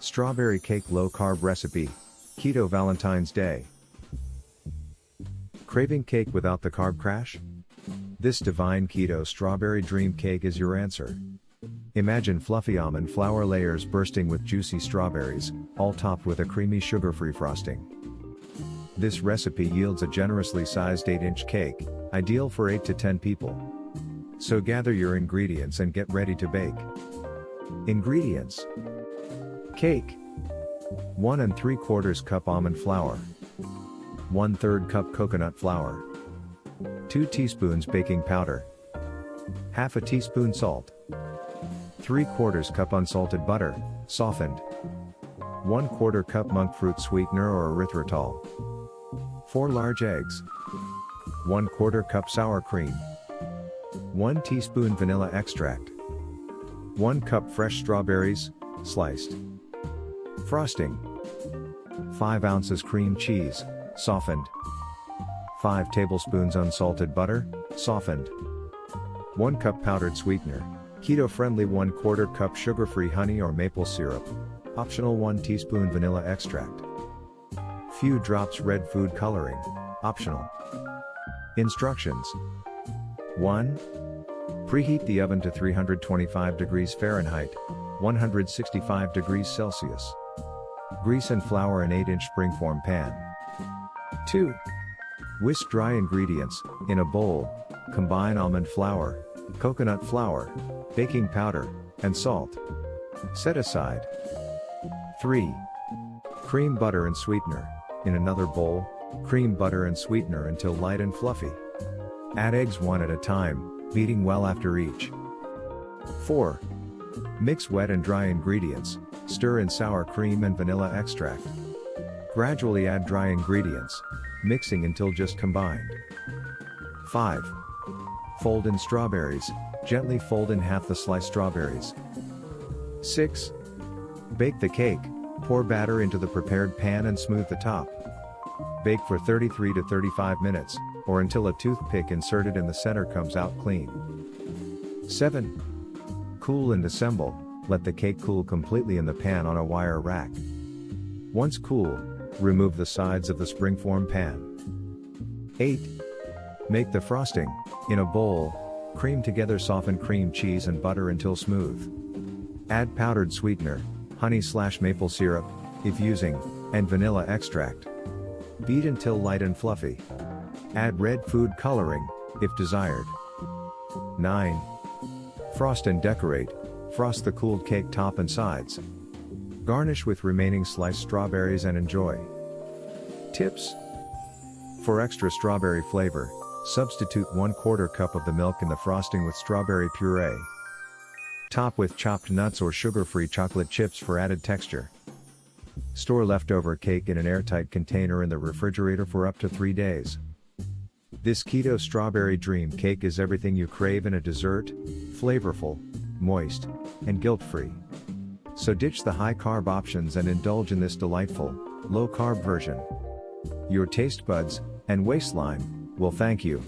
Strawberry cake low-carb recipe. Keto Valentine's Day. Craving cake without the carb crash? This divine keto strawberry dream cake is your answer. Imagine fluffy almond flour layers bursting with juicy strawberries, all topped with a creamy sugar-free frosting. This recipe yields a generously sized 8-inch cake, ideal for 8 to 10 people. So gather your ingredients and get ready to bake. Ingredients: cake, 1 3/4 cup almond flour, 1/3 cup coconut flour, 2 teaspoons baking powder, half a teaspoon salt, 3/4 cup unsalted butter, softened, 1/4 cup monk fruit sweetener or erythritol, 4 large eggs, 1/4 cup sour cream, 1 teaspoon vanilla extract, 1 cup fresh strawberries, sliced. Frosting: 5 ounces cream cheese, softened, 5 tablespoons unsalted butter, softened, 1 cup powdered sweetener, keto-friendly 1/4 cup sugar-free honey or maple syrup, optional 1 teaspoon vanilla extract. Few drops red food coloring, optional. Instructions: 1. Preheat the oven to 325 degrees Fahrenheit, 165 degrees Celsius. Grease and flour an 8-inch springform pan. 2. Whisk dry ingredients. In a bowl, combine almond flour, coconut flour, baking powder, and salt. Set aside. 3. Cream butter and sweetener. In another bowl, cream butter and sweetener until light and fluffy. Add eggs one at a time, beating well after each. 4. Mix wet and dry ingredients. Stir in sour cream and vanilla extract. Gradually add dry ingredients, mixing until just combined. 5. Fold in strawberries. Gently fold in half the sliced strawberries. 6. Bake the cake. Pour batter into the prepared pan and smooth the top. Bake for 33 to 35 minutes, or until a toothpick inserted in the center comes out clean. 7. Cool and assemble. Let the cake cool completely in the pan on a wire rack. Once cool, remove the sides of the springform pan. 8. Make the frosting. In a bowl, cream together softened cream cheese and butter until smooth. Add powdered sweetener, honey/maple syrup, if using, and vanilla extract. Beat until light and fluffy. Add red food coloring, if desired. 9. Frost and decorate. Frost the cooled cake top and sides. Garnish with remaining sliced strawberries and enjoy. Tips: for extra strawberry flavor, substitute 1/4 cup of the milk in the frosting with strawberry puree. Top with chopped nuts or sugar-free chocolate chips for added texture. Store leftover cake in an airtight container in the refrigerator for up to 3 days. This Keto Strawberry Dream Cake is everything you crave in a dessert: flavorful, moist, and guilt-free. So ditch the high-carb options and indulge in this delightful, low-carb version. Your taste buds and waistline will thank you.